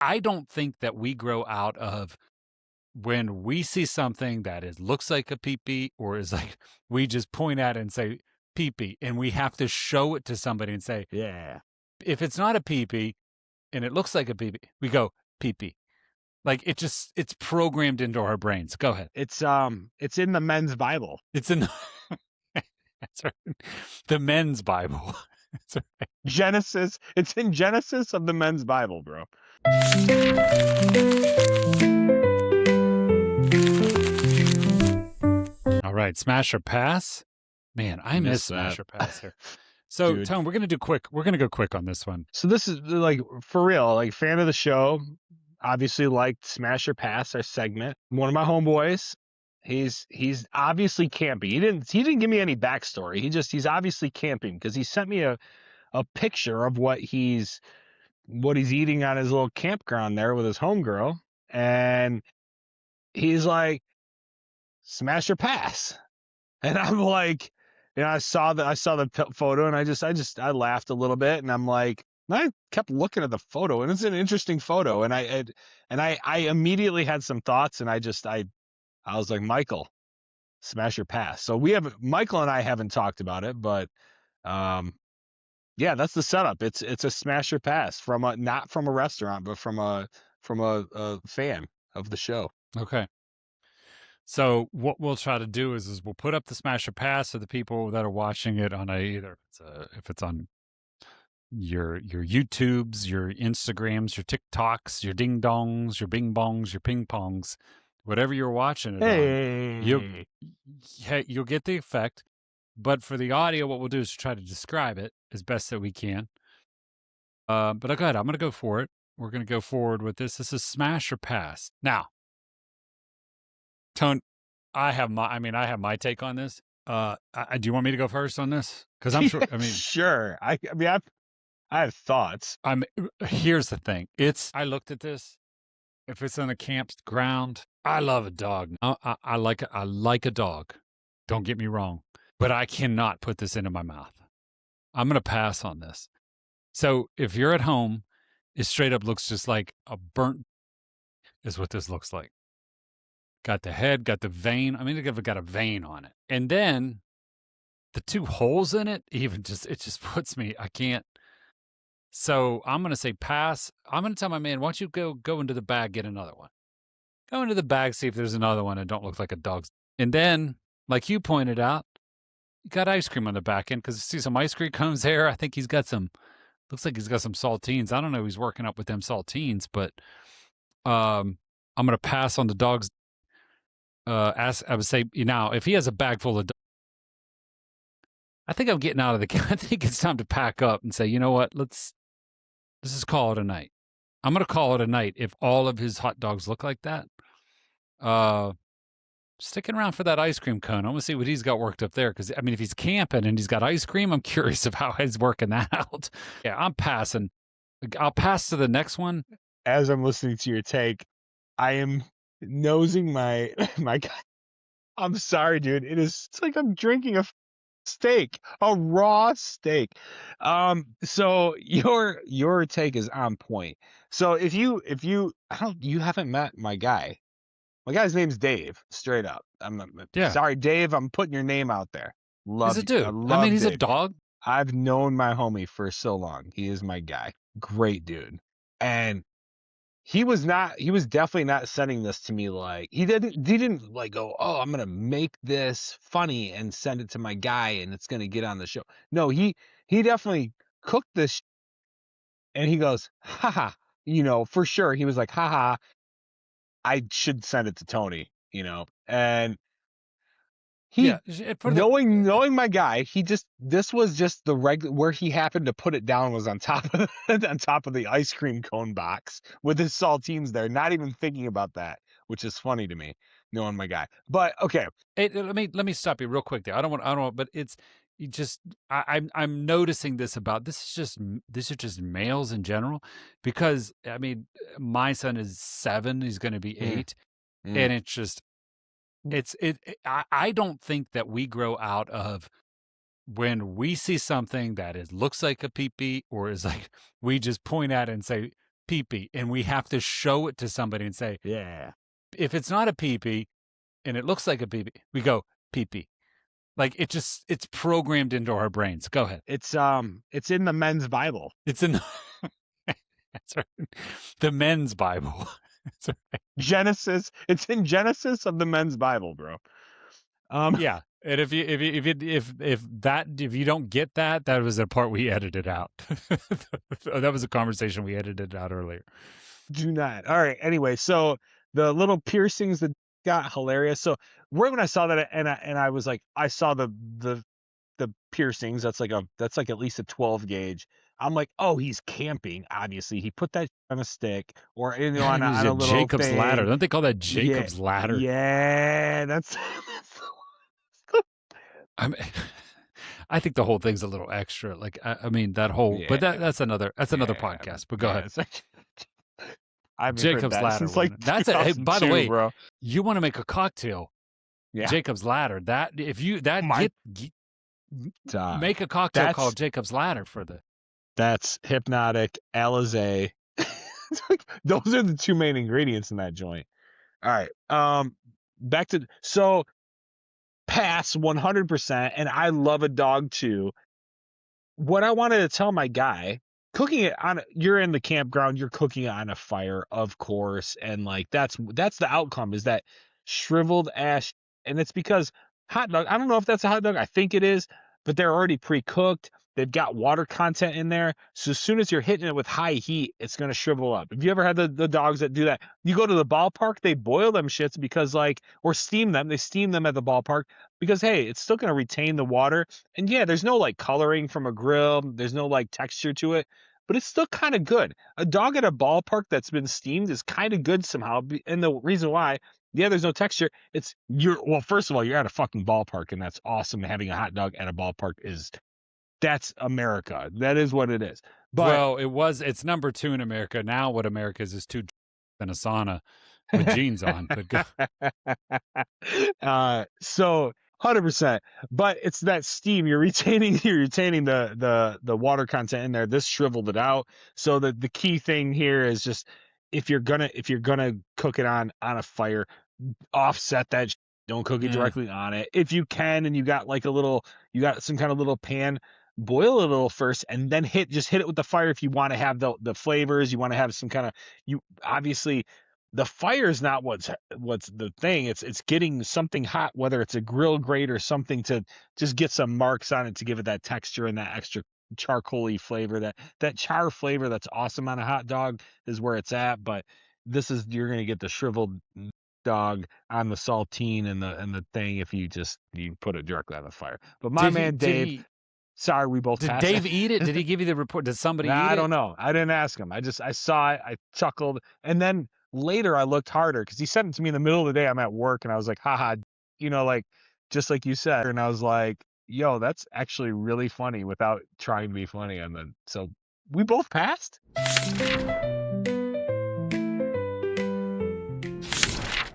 I don't think that we grow out of when we see something that looks like a pee-pee or is like, we just point at it and say pee-pee, and we have to show it to somebody and say, Yeah. if it's not a pee-pee and it looks like a pee-pee, we go pee-pee. Like it's programmed into our brains. Go ahead. It's in the men's Bible. It's in that's right. The men's Bible. That's right. Genesis. It's in Genesis of the men's Bible, bro. All right, smash or pass. Man, I miss smash or pass here. So, Dude. Tone, we're gonna go quick on this one. So this is like for real, like fan of the show. Obviously liked Smash or Pass, our segment. One of my homeboys. He's obviously camping. He didn't give me any backstory. He's obviously camping because he sent me a picture of what he's eating on his little campground there with his homegirl, and he's like, smash or pass. And I'm like, I saw the photo, and I laughed a little bit, and I'm like, I kept looking at the photo, and it's an interesting photo, and I immediately had some thoughts, and I was like, Michael, smash or pass. So Michael and I haven't talked about it, but yeah, that's the setup. It's a smash or pass not from a restaurant, but from a fan of the show. Okay. So what we'll try to do is we'll put up the smash or pass so the people that are watching it on if it's on your YouTubes, your Instagrams, your TikToks, your ding dongs, your bing bongs, your ping pongs, whatever you're watching it on, you'll get the effect. But for the audio, what we'll do is try to describe it as best that we can. But go ahead, I'm going to go for it. We're going to go forward with this. This is smash or pass. Now, Tone, I have my take on this. Do you want me to go first on this? Because I'm sure. I mean, sure. I have thoughts. Here's the thing. I looked at this. If it's on a campground, I love a dog. I like a dog. Don't get me wrong, but I cannot put this into my mouth. I'm going to pass on this. So if you're at home, it straight up looks just like a burnt. Is what this looks like. Got the head, got the vein. I mean, it got a vein on it, and then the two holes in it. It just puts me. I can't. So I'm going to say pass. I'm going to tell my man, why don't you go into the bag, get another one. Go into the bag, see if there's another one and don't look like a dog's. And then, like you pointed out, you got ice cream on the back end because you see some ice cream cones there. I think looks like he's got some saltines. I don't know if he's working up with them saltines, but I'm going to pass on the dog's. I would say, if he has a bag full of dogs, I think I'm getting out of I think it's time to pack up and say, you know what, let's just call it a night. I'm going to call it a night if all of his hot dogs look like that. Sticking around for that ice cream cone. I want to see what he's got worked up there. Because, I mean, if he's camping and he's got ice cream, I'm curious of how he's working that out. Yeah, I'm passing. I'll pass to the next one. As I'm listening to your take, I am nosing my guy. I'm sorry, dude. It's like I'm drinking a steak, a raw steak. So your take is on point. So if you haven't met my guy. My guy's name's Dave, straight up. Sorry, Dave, I'm putting your name out there. He's a dude. I mean, he's Dave. a dog. I've known my homie for so long. He is my guy. Great dude. And he was definitely not sending this to me like he didn't like go, oh, I'm gonna make this funny and send it to my guy and it's gonna get on the show. No, he definitely cooked this and he goes, haha, for sure. He was like, haha, I should send it to Tony, and knowing my guy, this was just the regular where he happened to put it down was on top of the ice cream cone box with his saltines there, not even thinking about that, which is funny to me, knowing my guy. But okay, let me stop you real quick there. I don't want, but it's just I'm noticing this about this is just males in general, because I mean my son is 7, he's going to be 8, and it's just. I don't think that we grow out of when we see something that looks like a pee-pee or is like, we just point at it and say pee-pee, and we have to show it to somebody and say, Yeah. if it's not a pee-pee and it looks like a pee-pee, we go pee-pee. Like it's programmed into our brains. Go ahead. It's in the men's Bible. It's in that's right. The men's Bible. That's right. Genesis. It's in Genesis of the men's Bible, bro. Yeah. And if you don't get that, that was a part we edited out. That was a conversation we edited out earlier. Do not. All right. Anyway, so the little piercings that got hilarious. So right when I saw that, and I was like, I saw the piercings. That's like at least a 12 gauge. I'm like, oh, he's camping. Obviously, he put that on a stick or on a little Jacob's thing. ladder. Don't they call that Jacob's ladder? Yeah, that's. I think the whole thing's a little extra. Like, I mean, that whole, but that's another podcast. But go ahead. I've Jacob's heard that ladder. Since like That's it. Hey, by the way, bro, you want to make a cocktail? Yeah. Jacob's ladder. That if you make a cocktail called Jacob's ladder for the. That's Hypnotic, Alizé. Those are the two main ingredients in that joint. All right. Back to pass 100%, and I love a dog too. What I wanted to tell my guy, you're in the campground, you're cooking it on a fire, of course, and like that's the outcome is that shriveled ash, and it's because hot dog. I don't know if that's a hot dog. I think it is, but they're already pre-cooked. They've got water content in there. So as soon as you're hitting it with high heat, it's going to shrivel up. Have you ever had the dogs that do that? You go to the ballpark, they boil them shits because or steam them. They steam them at the ballpark because, hey, it's still going to retain the water. And yeah, there's no like coloring from a grill. There's no like texture to it, but it's still kind of good. A dog at a ballpark that's been steamed is kind of good somehow. And the reason why, yeah, there's no texture. First of all, you're at a fucking ballpark, and that's awesome. Having a hot dog at a ballpark that's America. That is what it is. But it's number 2 in America. Now what America is 2 in a sauna with jeans on. But go. So 100%. But it's that steam. You're retaining the water content in there. This shriveled it out. So the key thing here is just if you're gonna cook it on a fire, offset that. Don't cook it directly on it. If you can, and you got some kind of little pan, boil it a little first, and then hit it with the fire if you want to have the flavors. You want to have some kind of obviously the fire is not what's the thing. It's getting something hot, whether it's a grill grate or something, to just get some marks on it to give it that texture and that extra charcoaly flavor. That char flavor that's awesome on a hot dog is where it's at. But you're gonna get the shriveled dog on the saltine and the thing if you put it directly on the fire. But Dave, sorry, we both did passed. Dave eat it? Did he give you the report? Did somebody eat it? I don't know. I didn't ask him. I saw it. I chuckled, and then later I looked harder because he sent it to me in the middle of the day. I'm at work, and I was like, haha, like just like you said, and I was like, yo, that's actually really funny without trying to be funny. And then so we both passed.